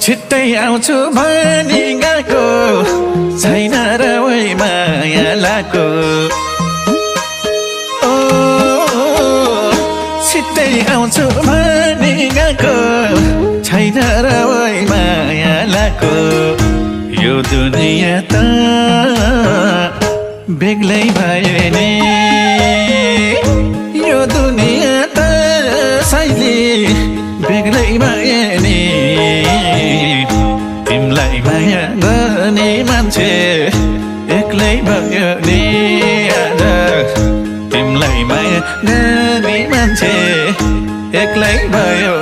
छिट्टै आउँछु भनी गएको छैन र ओइ माया लाको ओ छिट्टै आउँछु भनी गएको छैन र ओइ माया लाको यो दुनिया त बेग्लै भयो नि यो दुनिया त साइली बेग्लै भयो नि तिमलाई माया गर्ने मान्छे एक्लै भयो नि आज तिमलाई माया गर्ने मान्छे एक्लै भयो